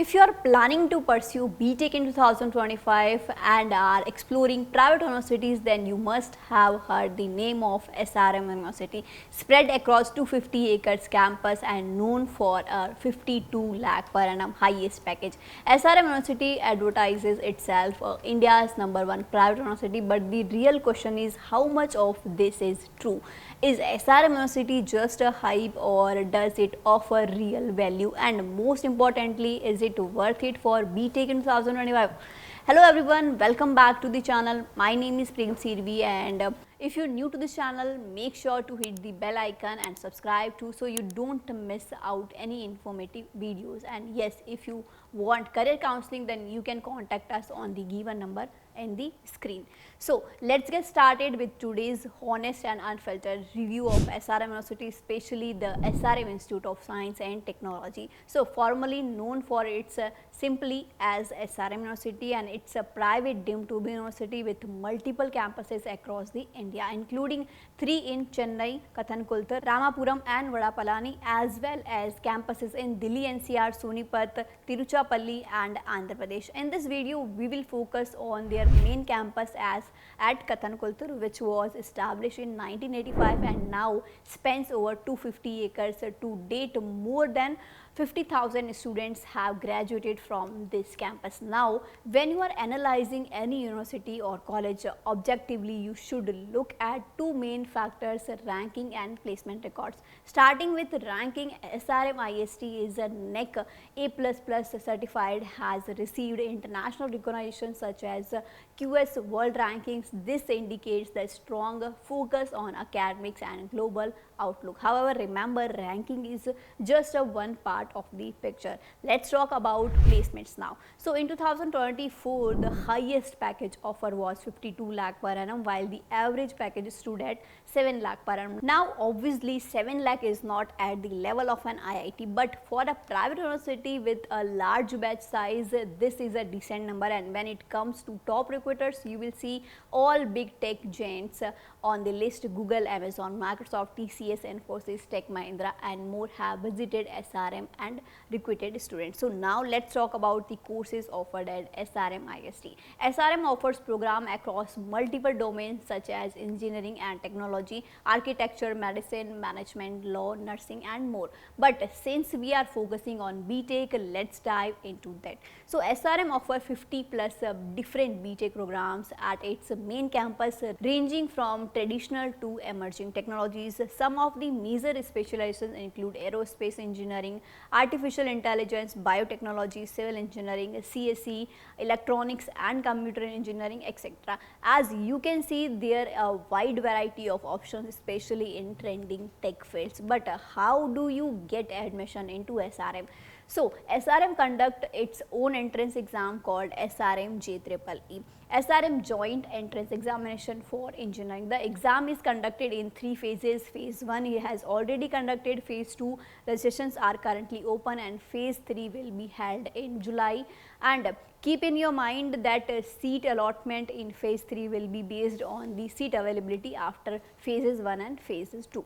If you are planning to pursue BTech in 2025 and are exploring private universities, then you must have heard the name of SRM University, spread across 250 acres campus and known for a 52 lakh per annum highest package. SRM University advertises itself India's #1 private university, but the real question is how much of this is true. Is SRM University just a hype, or does it offer real value, and most importantly, is it worth it for BTech in 2025? Hello everyone, welcome back to the channel. My name is Prem Sirvi, and if you're new to this channel, make sure to hit the bell icon and subscribe too, so you don't miss out any informative videos. And yes, if you want career counseling, then you can contact us on the given number in the screen. So let's get started with today's honest and unfiltered review of SRM University, especially the SRM Institute of Science and Technology. So formerly known for its simply as SRM University, and it's a private deemed to be university with multiple campuses across the India, including 3 in Chennai, Kathankultur, Ramapuram and Vadapalani, as well as campuses in Delhi NCR, Sonipat, Tiruchirappalli and Andhra Pradesh. In this video, we will focus on their main campus as at Kathankultur, which was established in 1985 and now spans over 250 acres. To date, more than 50,000 students have graduated from this campus. Now, when you are analyzing any university or college objectively, you should look at two main factors: ranking and placement records. Starting with ranking, SRM IST is a NEC A++ certified, has received international recognition such as QS World Rankings. This indicates the strong focus on academics and global outlook. However, remember, ranking is just a one part of the picture. Let's talk about placements now. So in 2024, the highest package offer was 52 lakh per annum, while the average package stood at 7 lakh per annum. Now obviously 7 lakh is not at the level of an IIT, but for a private university with a large batch size, this is a decent number. And when it comes to top recruiters, you will see all big tech giants on the list: Google, Amazon, Microsoft, TCS, Infosys, Tech Mahindra and more have visited SRM and recruited students. So now let's talk about the courses offered at SRM IST. SRM offers program across multiple domains such as engineering and technology, architecture, medicine, management, law, nursing and more. But since we are focusing on BTech, let's dive into that. So SRM offers 50 plus different BTech programs at its main campus, ranging from traditional to emerging technologies. Some of the major specializations include aerospace engineering, artificial intelligence, biotechnology, civil engineering, CSE, electronics and computer engineering, etc. As you can see, there are a wide variety of options, especially in trending tech fields. But how do you get admission into SRM? So SRM conduct its own entrance exam called SRM JEEE, SRM Joint Entrance Examination for Engineering. The exam is conducted in 3 phases. Phase 1 has already conducted, phase 2 registrations are currently open, and phase 3 will be held in July. And keep in your mind that seat allotment in phase 3 will be based on the seat availability after phases 1 and phases 2.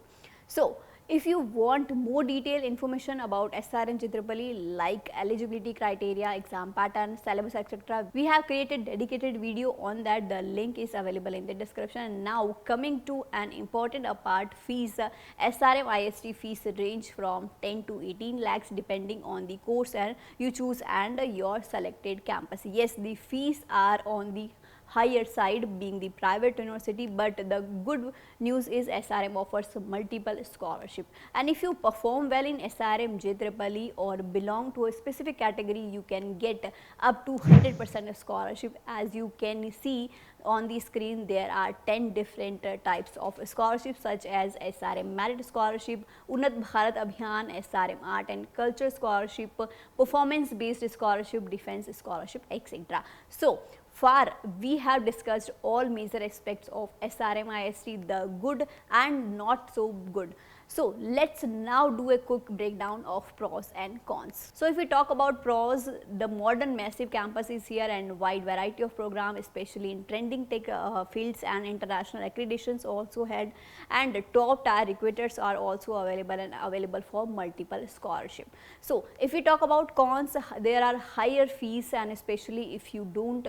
So if you want more detailed information about SRM JEEE, like eligibility criteria, exam pattern, syllabus, etc., we have created dedicated video on that. The link is available in the description. Now coming to an important part, fees. SRM IST fees range from 10 to 18 lakhs depending on the course and you choose and your selected campus. Yes, the fees are on the higher side being the private university, but the good news is SRM offers multiple scholarship, and if you perform well in SRM JEEE or belong to a specific category, you can get up to 100% scholarship. As you can see on the screen, there are 10 different types of scholarships such as SRM Merit Scholarship, Unnat Bharat Abhiyan, SRM Art and Culture Scholarship, Performance Based Scholarship, Defense Scholarship, etc. So far we have discussed all major aspects of SRM IST, the good and not so good. So let's now do a quick breakdown of pros and cons. So if we talk about pros, the modern massive campus is here and wide variety of program, especially in trending tech fields, and international accreditations also had, and the top tier recruiters are also available and available for multiple scholarship. So if we talk about cons, there are higher fees, and especially if you don't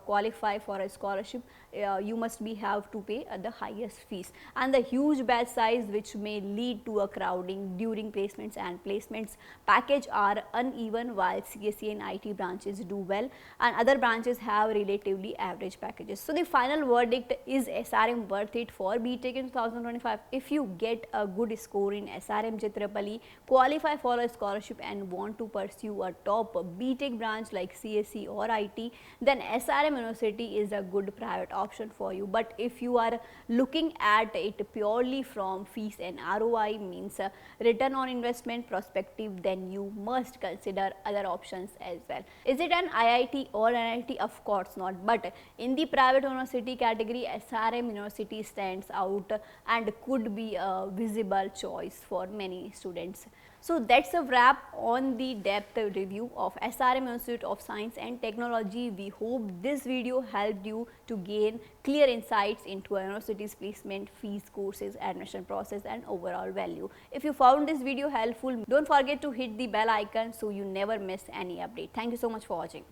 qualify for a scholarship, you must be have to pay the highest fees, and the huge batch size which may lead to a crowding during placements, and placements package are uneven while CSE and IT branches do well and other branches have relatively average packages. So the final verdict is SRM worth it for BTech in 2025? If you get a good score in SRM JEEE, qualify for a scholarship and want to pursue a top BTech branch like CSE or IT, then SRM University is a good private option for you. But if you are looking at it purely from fees and ROI, means return on investment perspective, then you must consider other options as well. Is it an IIT or NIT? Of course not, but in the private university category, SRM University stands out and could be a visible choice for many students. So that's a wrap on the depth review of SRM Institute of Science and Technology. We hope this video helped you to gain clear insights into a university's placement, fees, courses, admission process and overall value. If you found this video helpful, don't forget to hit the bell icon so you never miss any update. Thank you so much for watching.